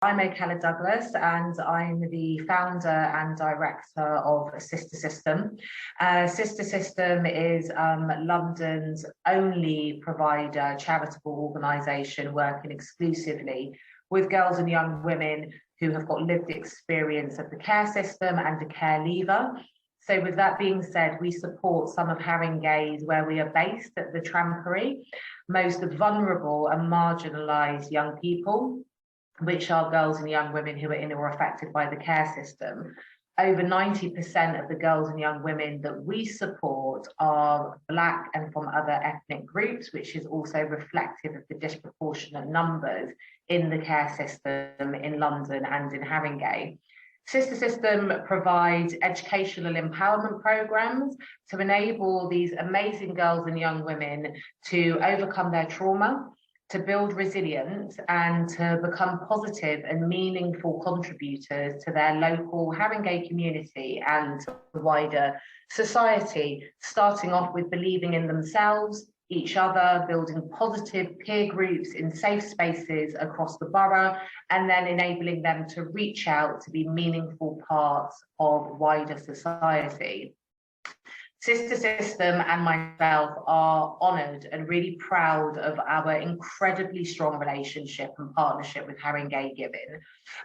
I'm Okela Douglas, and I'm the founder and director of SisterSystem. SisterSystem is London's only provider charitable organisation working exclusively with girls and young women who have got lived experience of the care system and a care leaver. So with that being said, we support some of Haringey's, where we are based at the Trampery, most vulnerable and marginalised young people, which are girls and young women who are in or affected by the care system. Over 90% of the girls and young women that we support are Black and from other ethnic groups, which is also reflective of the disproportionate numbers in the care system in London and in Haringey. SisterSystem provides educational empowerment programs to enable these amazing girls and young women to overcome their trauma, to build resilience, and to become positive and meaningful contributors to their local Haringey community and the wider society, starting off with believing in themselves, each other, building positive peer groups in safe spaces across the borough, and then enabling them to reach out to be meaningful parts of wider society. SisterSystem and myself are honoured and really proud of our incredibly strong relationship and partnership with Haringey Giving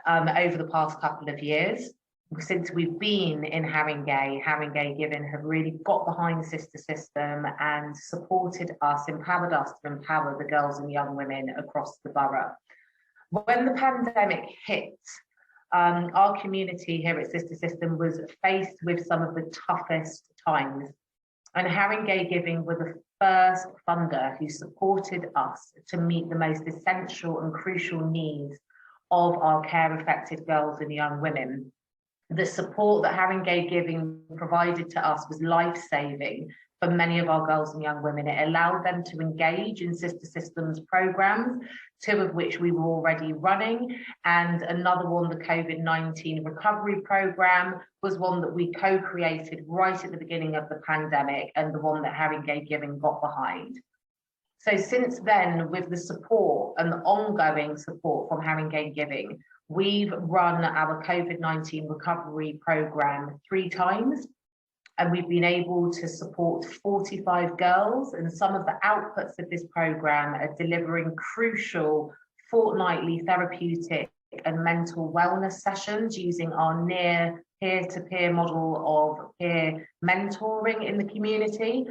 over the past couple of years. Since we've been in Haringey Giving have really got behind SisterSystem and supported us, empowered us to empower the girls and young women across the borough. When the pandemic hit, our community here at SisterSystem was faced with some of the toughest times, and Haringey Giving were the first funder who supported us to meet the most essential and crucial needs of our care-affected girls and young women. The support that Haringey Giving provided to us was life-saving for many of our girls and young women. It allowed them to engage in SisterSystem's programs, two of which we were already running, and another one, the COVID-19 recovery program, was one that we co-created right at the beginning of the pandemic, and the one that Haringey Giving got behind. So since then, with the support and the ongoing support from Haringey Giving, we've run our COVID-19 recovery program 3 times. And we've been able to support 45 girls, and some of the outputs of this program are delivering crucial fortnightly therapeutic and mental wellness sessions using our near peer-to-peer model of peer mentoring in the community,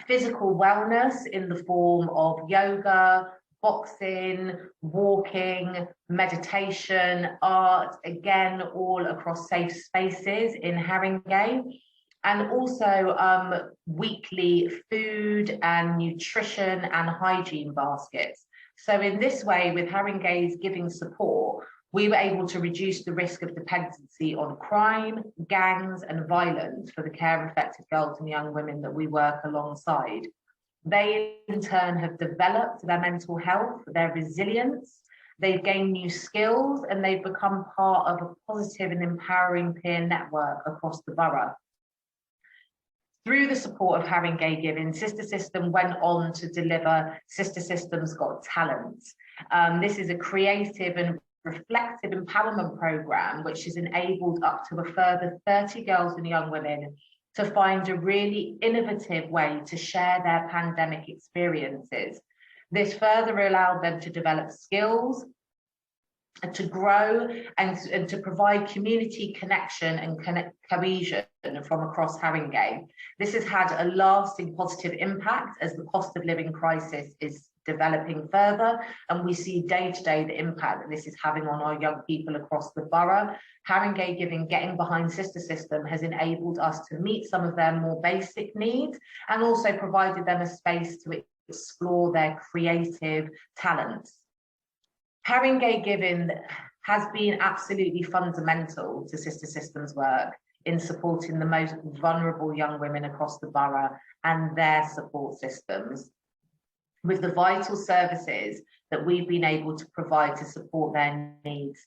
physical wellness in the form of yoga, boxing, walking, meditation, art, again, all across safe spaces in Haringey. And also weekly food and nutrition and hygiene baskets. So in this way, with Haringey's giving support, we were able to reduce the risk of dependency on crime, gangs and violence for the care-affected girls and young women that we work alongside. They in turn have developed their mental health, their resilience, they've gained new skills, and they've become part of a positive and empowering peer network across the borough. Through the support of Haringey Giving, SisterSystem went on to deliver SisterSystem's Got Talent. This is a creative and reflective empowerment program which has enabled up to a further 30 girls and young women to find a really innovative way to share their pandemic experiences. This further allowed them to develop skills, to grow and to provide community connection and cohesion from across Haringey. This has had a lasting positive impact as the cost of living crisis is developing further, and we see day to day the impact that this is having on our young people across the borough. Haringey Giving, getting behind SisterSystem, has enabled us to meet some of their more basic needs and also provided them a space to explore their creative talents. Haringey Giving has been absolutely fundamental to SisterSystem's work in supporting the most vulnerable young women across the borough and their support systems, with the vital services that we've been able to provide to support their needs.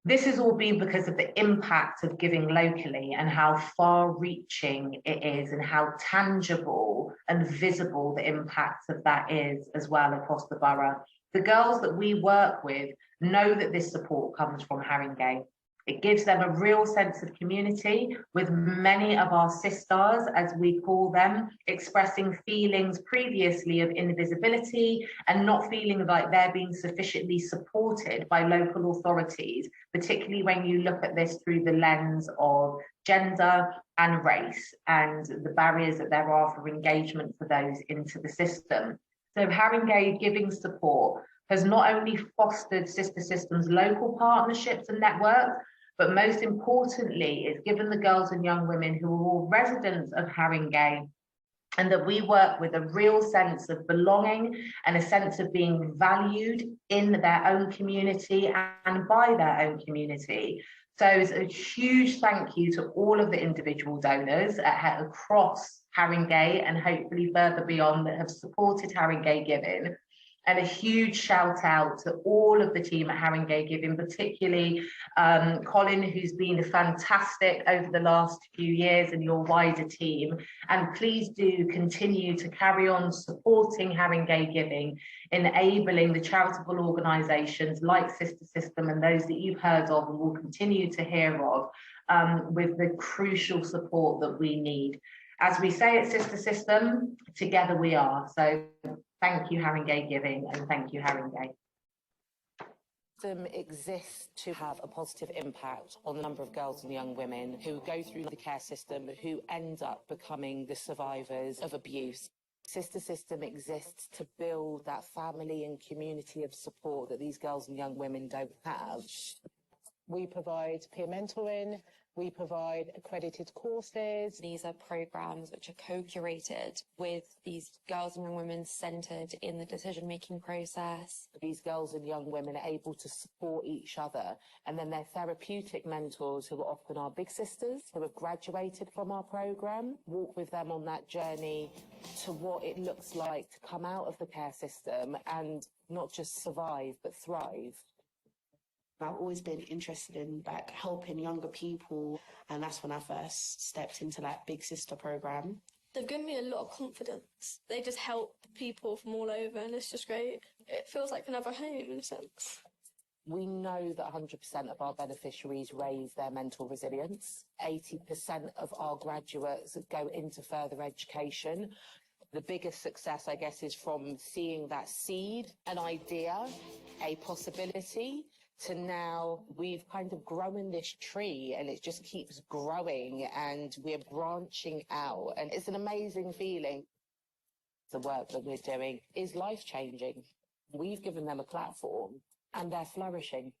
This has all been because of the impact of giving locally and how far-reaching it is and how tangible and visible the impact of that is as well across the borough. The girls that we work with know that this support comes from Haringey. It gives them a real sense of community, with many of our sisters, as we call them, expressing feelings previously of invisibility and not feeling like they're being sufficiently supported by local authorities, particularly when you look at this through the lens of gender and race and the barriers that there are for engagement for those into the system. So Haringey Giving support has not only fostered SisterSystem's local partnerships and networks, but most importantly, it's given the girls and young women who are all residents of Haringey, and that we work with a real sense of belonging and a sense of being valued in their own community and by their own community. So it's a huge thank you to all of the individual donors across Haringey and hopefully further beyond that have supported Haringey Giving. And a huge shout out to all of the team at Haringey Giving, particularly Colin, who's been fantastic over the last few years, and your wider team. And please do continue to carry on supporting Haringey Giving, enabling the charitable organisations like SisterSystem and those that you've heard of and will continue to hear of, with the crucial support that we need. As we say at SisterSystem, together we are. So thank you, Haringey Giving, and thank you, Haringey. System exists to have a positive impact on the number of girls and young women who go through the care system who end up becoming the survivors of abuse. SisterSystem exists to build that family and community of support that these girls and young women don't have. We provide peer mentoring, we provide accredited courses. These are programs which are co-curated with these girls and young women centred in the decision-making process. These girls and young women are able to support each other, and then their therapeutic mentors, who are often our big sisters, who have graduated from our programme, walk with them on that journey to what it looks like to come out of the care system and not just survive, but thrive. I've always been interested in helping younger people, and that's when I first stepped into Big Sister program. They've given me a lot of confidence. They just help people from all over, and it's just great. It feels like another home in a sense. We know that 100% of our beneficiaries raise their mental resilience. 80% of our graduates go into further education. The biggest success, I guess, is from seeing that seed, an idea, a possibility, to now we've kind of grown this tree and it just keeps growing and we're branching out, and it's an amazing feeling. The work that we're doing is life-changing. We've given them a platform and they're flourishing.